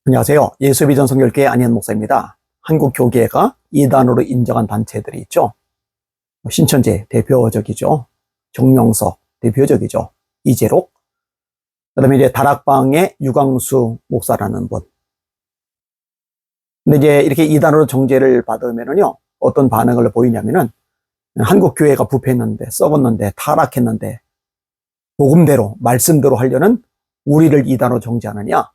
안녕하세요. 예수비전 선교회 안희연 목사입니다. 한국 교계가 이단으로 인정한 단체들이 있죠. 신천지 대표적이죠. 정명석 대표적이죠. 이재록. 그다음에 이제 다락방의 유광수 목사라는 분. 근데 이제 이렇게 이단으로 정죄를 받으면은요, 어떤 반응을 보이냐면은 한국 교회가 부패했는데, 썩었는데, 타락했는데, 복음대로, 말씀대로 하려는 우리를 이단으로 정죄하느냐?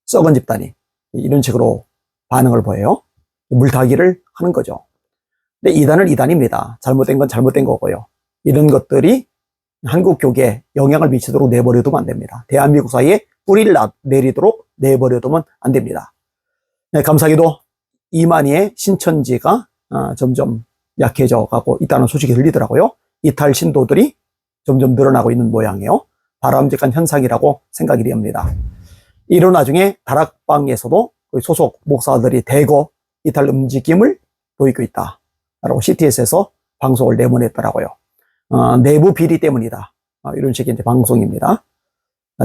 썩은 집단이 이런 식으로 반응을 보여요. 물타기를 하는 거죠. 근데 이단은 이단입니다. 잘못된 건 잘못된 거고요. 이런 것들이 한국 교계에 영향을 미치도록 내버려두면 안 됩니다. 대한민국 사회에 뿌리를 내리도록 내버려두면 안 됩니다. 네, 감사하게도 이만희의 신천지가 점점 약해져 가고 있다는 소식이 들리더라고요. 이탈 신도들이 점점 늘어나고 있는 모양이에요. 바람직한 현상이라고 생각이 됩니다. 이런 와중에 다락방에서도 소속 목사들이 대거 이탈 움직임을 보이고 있다라고 CTS에서 방송을 내보냈더라고요. 내부 비리 때문이다. 이런 식의 이제 방송입니다.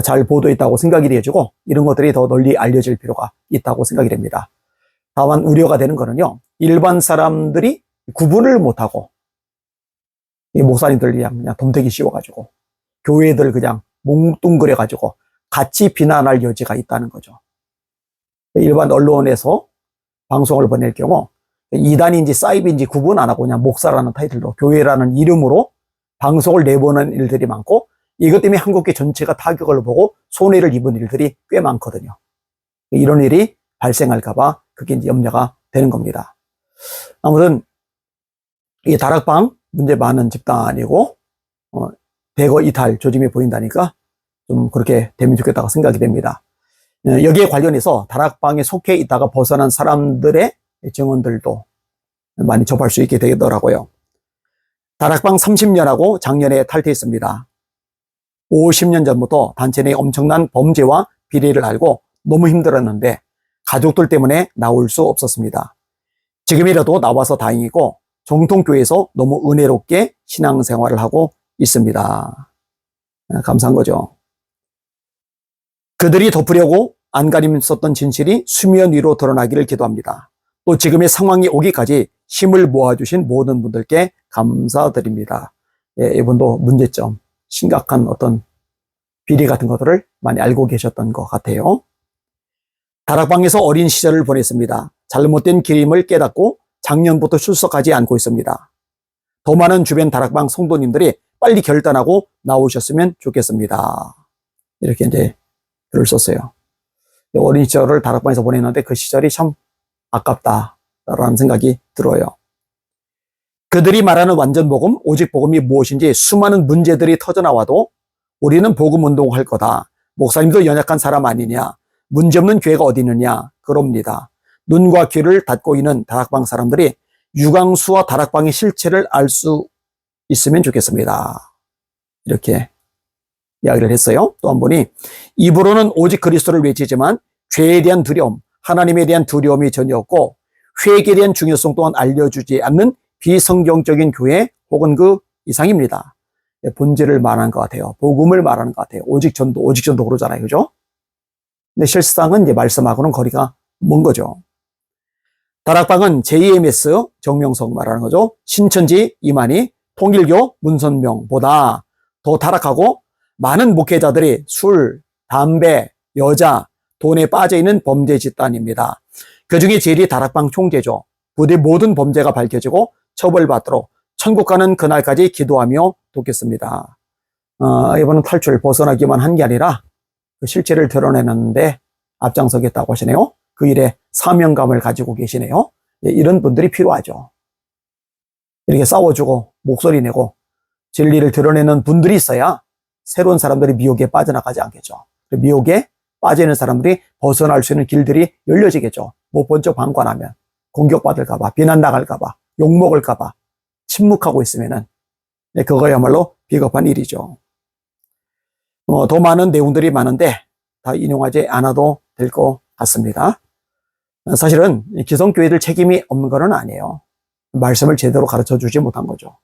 잘 보도했다고 생각이 되어지고 이런 것들이 더 널리 알려질 필요가 있다고 생각이 됩니다. 다만 우려가 되는 거는요, 일반 사람들이 구분을 못하고 이 목사님들 그냥 덤대기 씌워가지고 교회들 그냥 뭉뚱그려가지고 같이 비난할 여지가 있다는 거죠. 일반 언론에서 방송을 보낼 경우 이단인지 사이비인지 구분 안 하고 그냥 목사라는 타이틀로 교회라는 이름으로 방송을 내보는 일들이 많고, 이것 때문에 한국교 전체가 타격을 보고 손해를 입은 일들이 꽤 많거든요. 이런 일이 발생할까봐 그게 이제 염려가 되는 겁니다. 아무튼 이 다락방 문제 많은 집단이고 대거 이탈 조짐이 보인다니까 좀 그렇게 되면 좋겠다고 생각이 됩니다. 여기에 관련해서 다락방에 속해 있다가 벗어난 사람들의 증언들도 많이 접할 수 있게 되더라고요. 다락방 30년하고 작년에 탈퇴했습니다. 50년 전부터 단체 내 엄청난 범죄와 비리를 알고 너무 힘들었는데 가족들 때문에 나올 수 없었습니다. 지금이라도 나와서 다행이고 정통교회에서 너무 은혜롭게 신앙생활을 하고 있습니다. 감사한 거죠. 그들이 덮으려고 안가림 썼던 진실이 수면 위로 드러나기를 기도합니다. 또 지금의 상황이 오기까지 힘을 모아주신 모든 분들께 감사드립니다. 예, 이분도 문제점, 심각한 어떤 비리 같은 것들을 많이 알고 계셨던 것 같아요. 다락방에서 어린 시절을 보냈습니다. 잘못된 길임을 깨닫고 작년부터 출석하지 않고 있습니다. 더 많은 주변 다락방 성도님들이 빨리 결단하고 나오셨으면 좋겠습니다. 이렇게 이제 글을 썼어요. 어린 시절을 다락방에서 보냈는데 그 시절이 참 아깝다라는 생각이 들어요. 그들이 말하는 완전 복음, 오직 복음이 무엇인지 수많은 문제들이 터져나와도 우리는 복음 운동할 거다. 목사님도 연약한 사람 아니냐. 문제없는 교회가 어디 있느냐. 그럽니다. 눈과 귀를 닫고 있는 다락방 사람들이 유광수와 다락방의 실체를 알 수 있으면 좋겠습니다. 이렇게 이야기를 했어요. 또 한 분이 입으로는 오직 그리스도를 외치지만 죄에 대한 두려움, 하나님에 대한 두려움이 전혀 없고 회개에 대한 중요성 또한 알려주지 않는 비성경적인 교회 혹은 그 이상입니다. 본질을 말하는 것 같아요. 복음을 말하는 것 같아요. 오직 전도 그러잖아요. 그죠? 근데 실상은 이제 말씀하고는 거리가 먼 거죠. 다락방은 JMS 정명석 말하는 거죠. 신천지 이만희, 통일교 문선명보다 더 타락하고 많은 목회자들이 술, 담배, 여자, 돈에 빠져있는 범죄 집단입니다. 그중에 제일이 다락방 총재죠. 부디 모든 범죄가 밝혀지고 처벌받도록 천국 가는 그날까지 기도하며 돕겠습니다. 이번은 탈출, 벗어나기만 한 게 아니라 그 실체를 드러내는데 앞장서겠다고 하시네요. 그 일에 사명감을 가지고 계시네요. 이런 분들이 필요하죠. 이렇게 싸워주고 목소리 내고 진리를 드러내는 분들이 있어야 새로운 사람들이 미혹에 빠져나가지 않겠죠. 미혹에 빠지는 사람들이 벗어날 수 있는 길들이 열려지겠죠. 못 본 척 방관하면 공격받을까봐, 비난당할까봐, 욕먹을까봐 침묵하고 있으면은 그거야말로 비겁한 일이죠. 더 많은 내용들이 많은데 다 인용하지 않아도 될 것 같습니다. 사실은 기성교회들 책임이 없는 건 아니에요. 말씀을 제대로 가르쳐 주지 못한 거죠.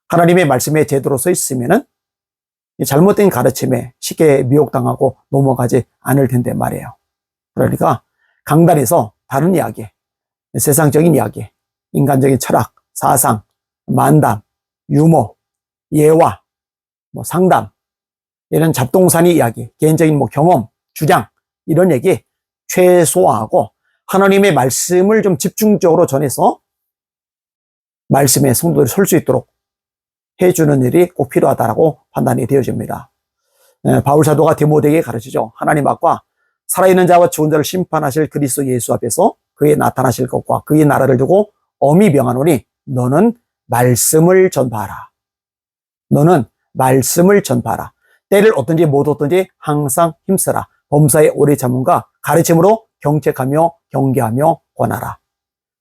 하나님의 말씀에 제대로 서 있으면은 잘못된 가르침에 쉽게 미혹당하고 넘어가지 않을 텐데 말이에요. 그러니까 강단에서 다른 이야기, 세상적인 이야기, 인간적인 철학, 사상, 만담, 유머, 예화, 상담, 이런 잡동사니 이야기, 개인적인 경험, 주장, 이런 얘기 최소화하고 하나님의 말씀을 좀 집중적으로 전해서 말씀에 성도들이 설 수 있도록 해주는 일이 꼭 필요하다라고 판단이 되어집니다. 바울 사도가 디모데에게 가르치죠. 하나님 앞과 살아있는 자와 죽은 자를 심판하실 그리스도 예수 앞에서 그의 나타나실 것과 그의 나라를 두고 엄히 명하노니 너는 말씀을 전파하라. 너는 말씀을 전파하라. 때를 얻든지 못 얻든지 항상 힘쓰라. 범사의 오래 참음과 가르침으로 경책하며 경계하며 권하라.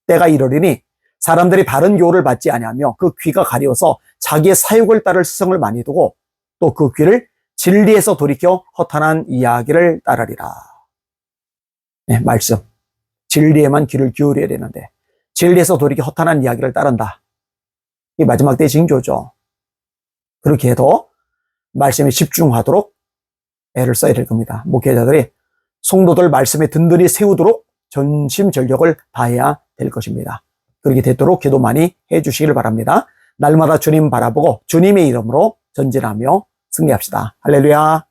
때가 이르리니 사람들이 바른 교훈을 받지 아니하며 그 귀가 가려워서 자기의 사욕을 따를 스승을 많이 두고 또 그 귀를 진리에서 돌이켜 허탄한 이야기를 따르리라. 네, 말씀. 진리에만 귀를 기울여야 되는데 진리에서 돌이켜 허탄한 이야기를 따른다. 이 마지막 때의 징조죠. 그렇게 해도 말씀에 집중하도록 애를 써야 될 겁니다. 목회자들이 성도들 말씀에 든든히 세우도록 전심전력을 다해야 될 것입니다. 그렇게 되도록 기도 많이 해주시길 바랍니다. 날마다 주님 바라보고 주님의 이름으로 전진하며 승리합시다. 할렐루야.